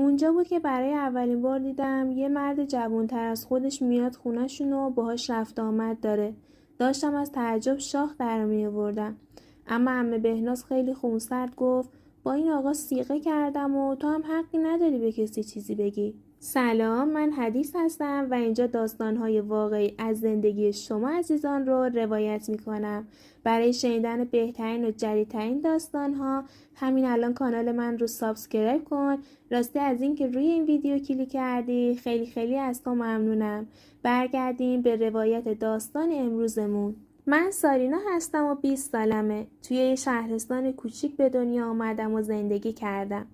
اونجا بود که برای اولین بار دیدم یه مرد جوان‌تر از خودش میاد خونه‌شون و باهاش رفت آمد داره. داشتم از تعجب شاخ در می‌آوردم. اما عمه بهناز خیلی خونسرد گفت با این آقا صیغه کردم و تو هم حقی نداری به کسی چیزی بگی. سلام، من حدیث هستم و اینجا داستان‌های واقعی از زندگی شما عزیزان رو روایت می‌کنم. برای شنیدن بهترین و جدیدترین داستان‌ها همین الان کانال من رو سابسکرایب کن. راستی از این که روی این ویدیو کلیک کردی خیلی خیلی از تو ممنونم. برگردیم به روایت داستان امروزمون. من سارینا هستم و 20 سالمه. توی یه شهرستان کوچیک به دنیا آمدم و زندگی کردم.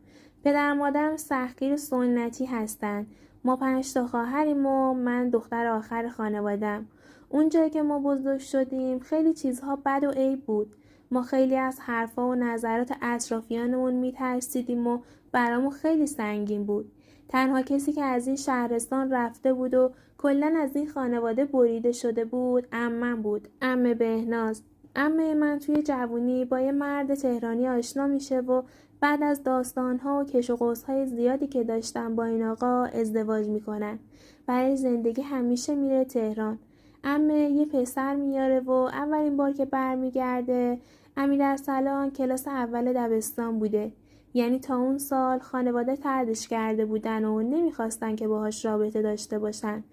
پدر مادرم سختگیر سنتی هستن. ما 5 تا خواهریم و من دختر آخر خانوادم. اون جایی که ما بزرگ شدیم خیلی چیزها بد و عیب بود. ما خیلی از حرفا و نظرات اطرافیانمون میترسیدیم و برامون خیلی سنگین بود. تنها کسی که از این شهرستان رفته بود و کلاً از این خانواده بریده شده بود عمم بود، عمه بهناز. عمه من توی جوونی با یه مرد تهرانی آشنا میشه و بعد از داستان‌ها و کش و قوس‌های زیادی که داشتن با این آقا ازدواج میکنن. برای زندگی همیشه میره تهران. عمه یه پسر میاره و اولین بار که برمیگرده امیرارسلان کلاس اول دبستان بوده. یعنی تا اون سال خانواده طردش کرده بودن و نمیخواستن که باهاش رابطه داشته باشن.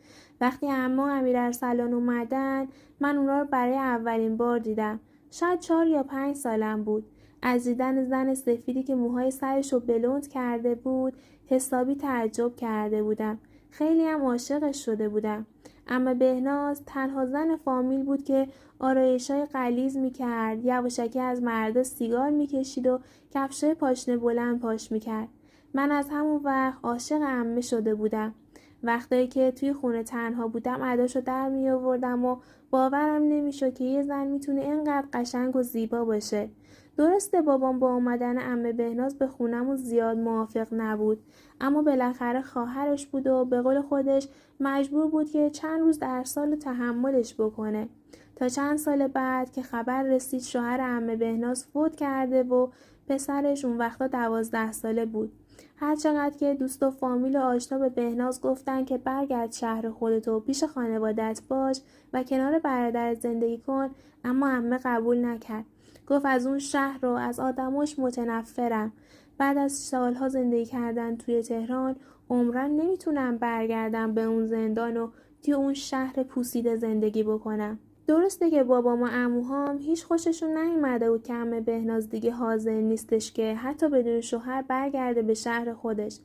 وقتی عمه و امیرارسلان اومدن من اونا رو برای اولین بار دیدم. شاید 4 یا 5 سالم بود. از دیدن زن سفیدی که موهای سرش رو بلوند کرده بود حسابی تعجب کرده بودم. خیلی هم عاشقش شده بودم. اما بهناز تنها زن فامیل بود که آرایش‌های غلیظ می‌کرد، یواشکی از مردا سیگار می‌کشید و کفشای پاشنه بلند پاش می‌کرد. من از همون وقت عاشق عمه شده بودم. وقتایی که توی خونه تنها بودم اداشو در می‌آوردم و باورم نمی‌شد که یه زن میتونه اینقدر قشنگ و زیبا باشه. درسته بابام با اومدن عمه بهناز به خونمون زیاد موافق نبود، اما بالاخره خواهرش بود و به قول خودش مجبور بود که چند روز در سال تحملش بکنه. تا چند سال بعد که خبر رسید شوهر عمه بهناز فوت کرده و پسرش اون وقتا 12 ساله بود. هر چقدر که دوست و فامیل و آشنا به بهناز گفتن که برگرد شهر خودت و پیش خانوادت باش و کنار برادر زندگی کن، اما عمه قبول نکرد. گفت از اون شهر و از آدماش متنفرم. بعد از سالها زندگی کردن توی تهران عمرن نمیتونم برگردم به اون زندان و توی اون شهر پوسیده زندگی بکنم. درسته که بابام و عموهام هیچ خوششون نیومده بود که عمه بهناز دیگه حاضر نیستش که حتی بدون شوهر برگرده به شهر خودش.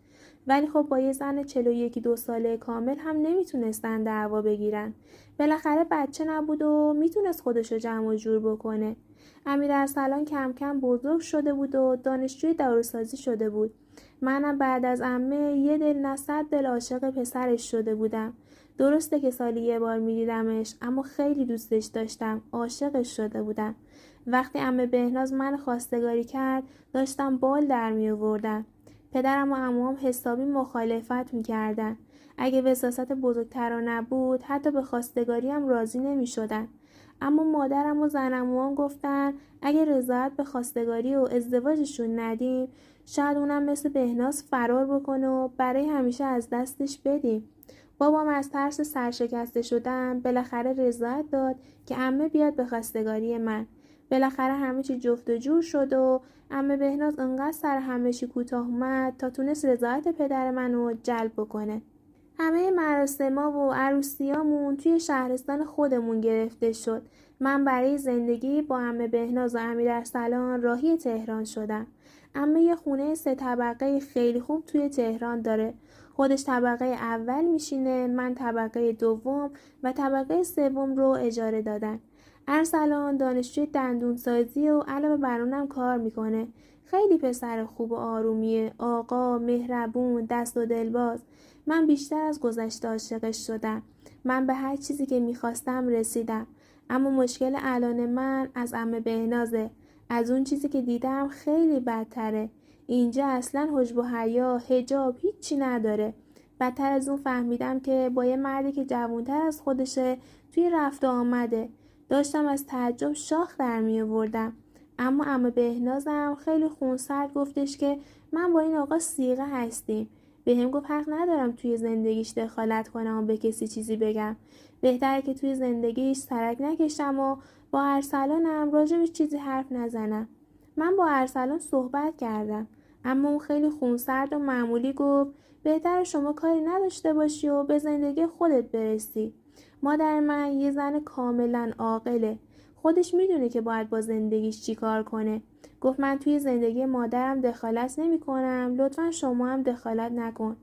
ولی خب با یه زن 41-2 ساله کامل هم نمیتونستن دعوا بگیرن. بالاخره بچه نبود و میتونست خودشو جمع و جور بکنه. امیرارسلان کم کم بزرگ شده بود و دانشجوی داروسازی شده بود. منم بعد از عمه یه دل نه 100 دل عاشق پسرش شده بودم. درسته که سالی یه بار میدیدمش، اما خیلی دوستش داشتم، عاشقش شده بودم. وقتی عمه بهناز من خواستگاری کرد داشتم بال در می آوردم. پدرم و عموام حسابی مخالفت میکردن. اگه وساست بزرگترا نبود حتی به خواستگاریم راضی نمی شدن. اما مادرم و زنموام گفتن اگه رضایت به خواستگاری و ازدواجشون ندیم شاید اونم مثل بهناز فرار بکنه و برای همیشه از دستش بدیم. بابام از ترس سرشکسته شدن بالاخره رضایت داد که عمه بیاد به خواستگاری من. بالاخره همه چی جفت و جور شد و عمه بهناز انقدر سر همه چی کوتاه اومد تا تونست رضایت پدر منو جلب بکنه. همه مراسما و عروسیامون توی شهرستان خودمون گرفته شد. من برای زندگی با عمه بهناز و امیرارسلان راهی تهران شدم. عمه یه خونه 3 طبقه خیلی خوب توی تهران داره. خودش طبقه اول میشینه، من طبقه دوم و طبقه سوم رو اجاره دادن. ارسلان دانشجوی دندونسازی و علاوه بر اونم کار میکنه. خیلی پسر خوب و آرومیه، آقا، مهربون، دست و دلباز. من بیشتر از گذشته عاشقش شدم. من به هر چیزی که میخواستم رسیدم. اما مشکل الان من از عمه بهنازه. از اون چیزی که دیدم خیلی بدتره. اینجا اصلا حجب و حیا، حجاب هیچی نداره. بدتر از اون فهمیدم که با یه مردی که جوانتر از خودشه توی رفت و آمده. داشتم از تعجب شاخ در می آوردم. اما عمه بهنازم خیلی خونسرد گفتش که من با این آقا صیغه هستیم. بهم گفت حق ندارم توی زندگیش دخالت کنم و به کسی چیزی بگم. بهتره که توی زندگیش سرک نکشم و با ارسلانم راجبش چیزی حرف نزنم. من با ارسلان صحبت کردم، اما اون خیلی خونسرد و معمولی گفت بهتره شما کاری نداشته باشی و به زندگی خودت برسی. مادر من یه زن کاملا عاقله. خودش میدونه که باید با زندگیش چی کار کنه. گفت من توی زندگی مادرم دخالت نمی کنم، لطفا شما هم دخالت نکن.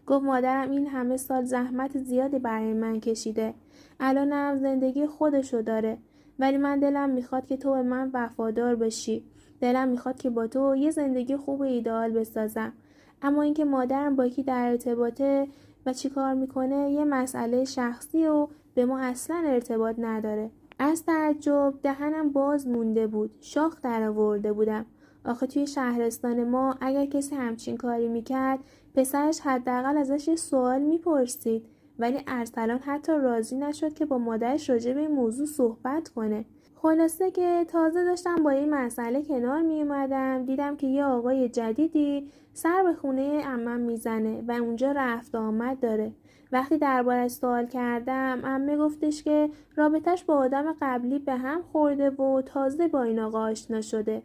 گفت مادرم این همه سال زحمت زیادی برای من کشیده. الانم زندگی خودشو داره. ولی من دلم میخواد که تو به من وفادار باشی. دلم میخواد که با تو یه زندگی خوب و ایدئال بسازم. اما اینکه مادرم با کی در ارتباطه و چی کار میکنه یه مسئله شخصی و به ما اصلا ارتباط نداره. از تعجب دهنم باز مونده بود. شاخ درآورده بودم. آخه توی شهرستان ما اگر کسی همچین کاری میکرد پسرش حداقل ازش یه سوال میپرسید. ولی ارسلان حتی راضی نشد که با مادرش راجع به این موضوع صحبت کنه. خلاصه که تازه داشتم با این مسئله کنار می اومدم دیدم که یه آقای جدیدی سر به خونه عمم میزنه و اونجا رفت آمد داره. وقتی دربارش سوال کردم عمه گفتش که رابطش با آدم قبلی به هم خورده و تازه با این آقا آشنا شده.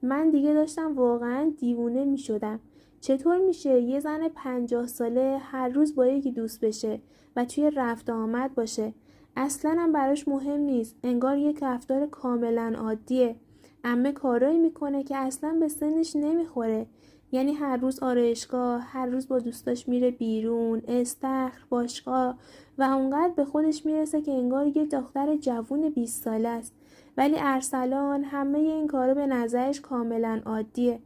من دیگه داشتم واقعا دیوونه می شدم. چطور میشه یه زن 50 ساله هر روز با یکی دوست بشه و توی رفت آمد باشه؟ اصلاً هم براش مهم نیست. انگار یک رفتار کاملا عادیه. عمه کارایی میکنه که اصلاً به سنش نمیخوره. یعنی هر روز آرایشگاه، هر روز با دوستاش میره بیرون، استخر، باشگاه و اونقدر به خودش میرسه که انگار یه دختر جوون 20 ساله است. ولی ارسلان همه این کارا به نظرش کاملا عادیه.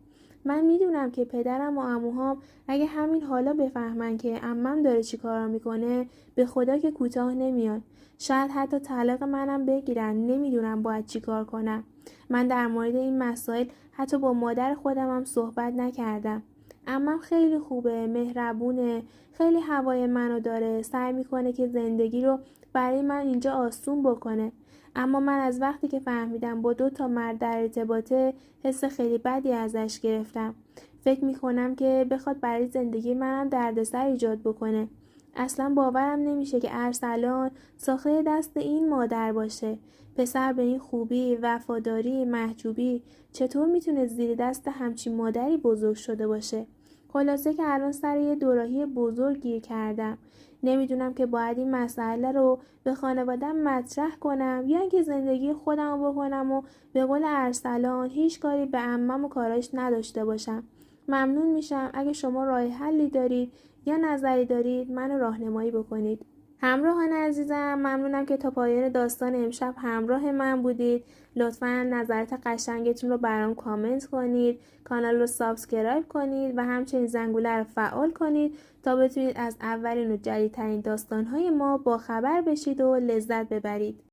من میدونم که پدرم و عموهام اگه همین حالا بفهمن که عمم داره چی کارا میکنه به خدا که کوتاه نمیان. شاید حتی طلاق منم بگیرن. نمیدونم باید چی کار کنم. من در مورد این مسائل حتی با مادر خودم هم صحبت نکردم. عمم خیلی خوبه، مهربونه، خیلی هوای منو داره، سعی میکنه که زندگی رو برای من اینجا آسون بکنه. اما من از وقتی که فهمیدم با 2 مرد در ارتباطه حس خیلی بدی ازش گرفتم. فکر میکنم که بخواد برای زندگی منم دردسر ایجاد بکنه. اصلا باورم نمیشه که ارسلان ساخته دست این مادر باشه. پسر به این خوبی، وفاداری، محجوبی چطور میتونه زیر دست همچین مادری بزرگ شده باشه؟ خلاصه که الان سر یه دوراهی بزرگ گیر کردم. نمیدونم که باید این مسئله رو به خانواده‌ام مطرح کنم یا اینکه زندگی خودم رو بکنم و به قول ارسلان هیچ کاری به عمم و کاراش نداشته باشم. ممنون میشم اگه شما راه حلی دارید یا نظری دارید منو راهنمایی بکنید. همراهان عزیزم، ممنونم که تا پایان داستان امشب همراه من بودید. لطفاً نظرات قشنگتون رو برام کامنت کنید، کانال رو سابسکرایب کنید و همچنین زنگوله رو فعال کنید تا بتونید از اولین و جدیدترین داستان‌های ما با خبر بشید و لذت ببرید.